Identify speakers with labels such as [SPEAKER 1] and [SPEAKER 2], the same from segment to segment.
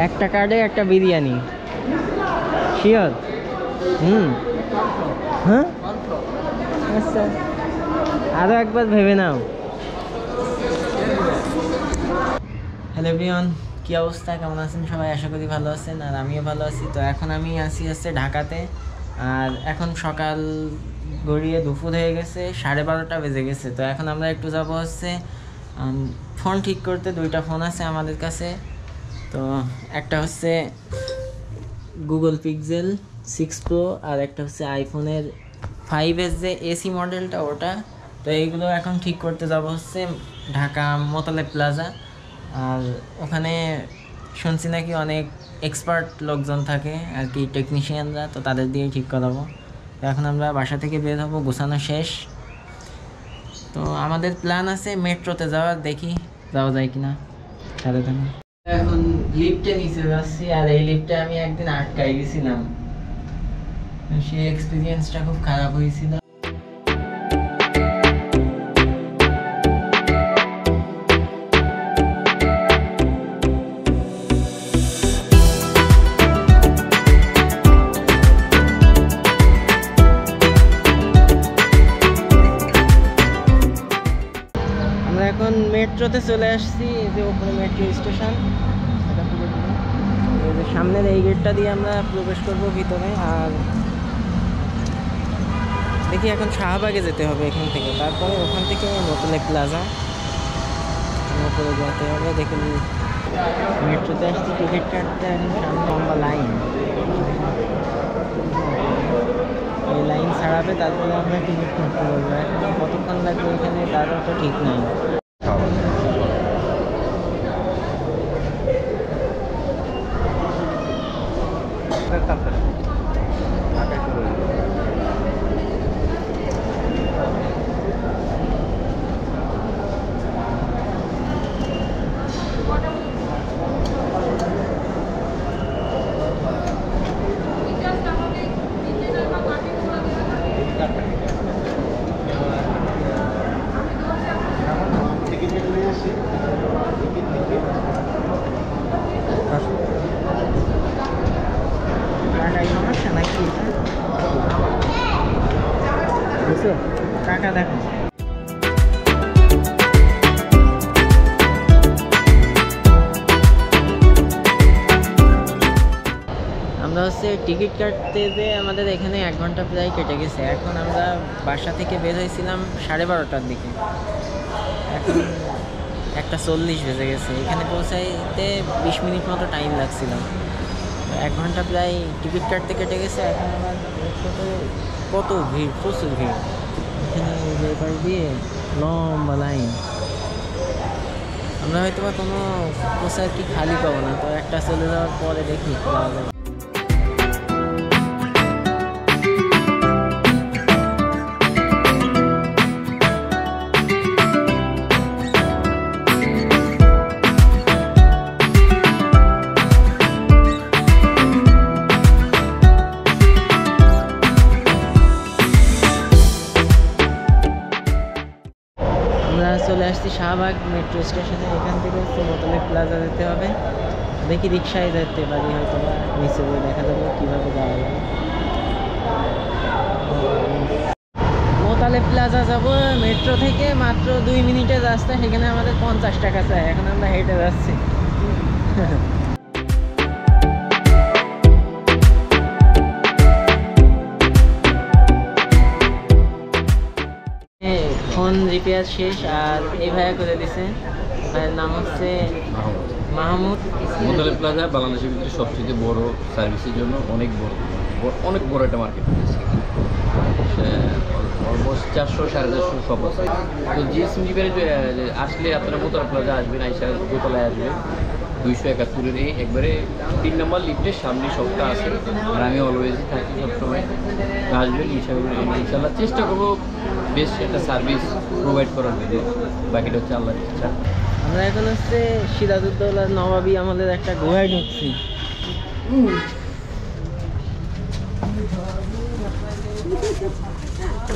[SPEAKER 1] একটা কার্ডে একটা বিরিয়ানি শিওর? হ্যাঁ আচ্ছা, আরও একবার ভেবে নাও। হ্যালো এভরিওয়ান, কী অবস্থা, কেমন আছেন সবাই? আশা করি ভালো আছেন, আর আমিও ভালো আছি। তো এখন আমি আছি হচ্ছে ঢাকাতে, আর এখন সকাল গড়িয়ে দুপুর হয়ে গেছে, 12:30 বেজে গেছে। তো এখন আমরা একটু যাব হচ্ছে ফোন ঠিক করতে। দুইটা ফোন আছে আমাদের কাছে। তো একটা হচ্ছে গুগল পিক্সেল 6 Pro আর একটা হচ্ছে আইফোনের 5s যে এসি মডেলটা, ওটা। তো এইগুলো এখন ঠিক করতে যাব হচ্ছে ঢাকা মোতালেব প্লাজা। আর ওখানে শুনছি নাকি অনেক এক্সপার্ট লোকজন থাকে আর কি, টেকনিশিয়ানরা, তো তাদের দিয়ে ঠিক করাবো। তো এখন আমরা বাসা থেকে বের হবো, গোছানো শেষ। তো আমাদের প্ল্যান আছে মেট্রোতে যাওয়ার, দেখি যাওয়া যায় কিনা। সাথে থাকুন। এখন লিফটে নিচে যাচ্ছি, আর এই লিফটে আমি একদিন আটকাই গেছিলাম, সেই এক্সপিরিয়েন্সটা খুব খারাপ হয়েছিল। আমরা এখন মেট্রোতে চলে আসছি, এই যে ওপরে মেট্রো স্টেশন। সামনের এই গেটটা দিয়ে আমরা প্রবেশ করব ভিতরে। আর দেখি এখন শাহবাগে যেতে হবে এখান থেকে, তারপরে ওখান থেকে মোতালেব প্লাজা উপরে যেতে হবে। দেখুন মেট্রোতে আসছি টিকিট কাটতে, সামনে লম্বা লাইন। এই লাইন ছাড়াবে, তারপরে আমরা টিকিট কাটতে পারবো। এখন কতক্ষণ লাগবে এখানে তারও তো ঠিক নাই। কাকা দেখো, আমরা হচ্ছে টিকিট কাটতে যে আমাদের এখানে 1 ঘন্টা প্রায় কেটে গেছে। এখন আমরা বাসা থেকে বের হয়েছিলাম 12:30টার দিকে, এখন 1:40 বেজে গেছে। এখানে পৌঁছাইতে 20 মিনিট মতো টাইম লাগছিল। 1 ঘন্টা প্রায় টিকিট কাটতে কেটে গেছে। এখন আমার কত ভিড়, প্রচুর ভিড় এখানে, ব্যাপার দিয়ে লম্বা লাইন। আমরা হয়তো বা কোনো কোচ আর কি খালি পাবো না। তো একটা চলে যাওয়ার পরে দেখি যাওয়া যাবে। চলে আসছি শাহবাগ মেট্রো স্টেশনে। এখান থেকে হচ্ছে মোতালেব প্লাজা যেতে হবে। দেখি রিক্সায় যেতে পারি, হয়তো বা নিচে গিয়ে দেখা যাবে কীভাবে যাওয়া যাবে। মোতালেব প্লাজা যাব মেট্রো থেকে মাত্র 2 মিনিটের রাস্তা, সেখানে আমাদের 50 টাকা চাই। এখন আমরা হেঁটে যাচ্ছি। ফোন রিপেয়ার শেষ, আর এই ভাইয়া করে দিছে। ভাইয়ের নাম হচ্ছে মাহমুদ।
[SPEAKER 2] মোতালেব প্লাজা বাংলাদেশের ভিতরে সবচেয়ে বড় সার্ভিসের জন্য অনেক বড় একটা মার্কেট। অলমোস্ট 400-450 শপ আছে। তো জিএসএম রিপেয়ারে আসলে আপনারা মোতালেব প্লাজা আসবেন, আইসা দোতলায় আসবেন। 271-এর একবারে 3 নম্বর লিফটের সামনে শপটা আছে। আর আমি অলওয়েজই থাকি সবসময়, আসবেন। ইনশাআল্লাহ চেষ্টা করবো বেস্ট একটা সার্ভিস প্রোভাইড করার জন্য। বাকিটা হচ্ছে আল্লাহর ইচ্ছা।
[SPEAKER 1] আমরা এখন হচ্ছে সিরাজউদ্দৌলার নবাবী আমাদের একটা গুহায় ঢুকছি।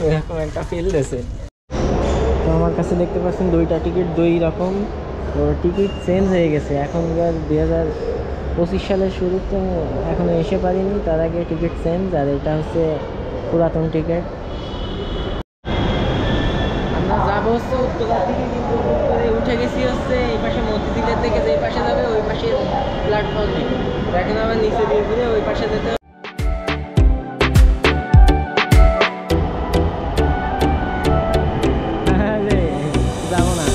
[SPEAKER 1] এরকম একটা ফিল দিয়েছে। তো আমার কাছে দেখতে পাচ্ছেন 2টা টিকিট 2 রকম। তো টিকিট চেঞ্জ হয়ে গেছে, এখনকার সালের শুরুতে এখনো এসে পারিনি, তার আগে টিকিট চেঞ্জ, আর এটা হচ্ছে পুরাতন টিকিট। আমরা যাবো হচ্ছে উত্তরার দিকে, কিন্তু উত্তরে উঠে গেছি হচ্ছে এই পাশে মতিঝিলের থেকে, যে পাশে যাবে ওই পাশে প্ল্যাটফর্মে, এখন আবার নিচে দিয়ে ঘুরে ওই পাশে যেতে হবে। যাবো না।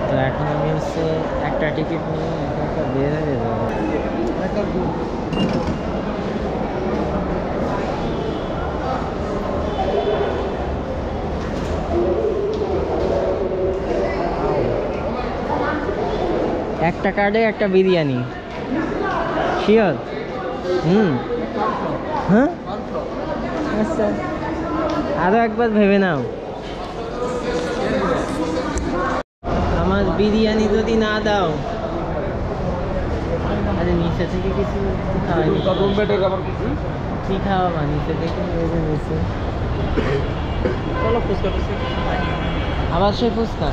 [SPEAKER 1] তো এখন আমি হচ্ছে একটা টিকিট নিয়ে একটা বের হয়ে যাবো। একটা কার্ডে একটা বিরিয়ানি, শিওর? হ্যাঁ, আচ্ছা, আরও একবার ভেবে নাও। আমার বিরিয়ানি যদি না দাও, আরে নিচে থেকে কিছু খাওয়াই, কি খাওয়াবা নিচে থেকে? নিচে
[SPEAKER 2] চলো ফুচকা
[SPEAKER 1] আবার সেই ফুচকা।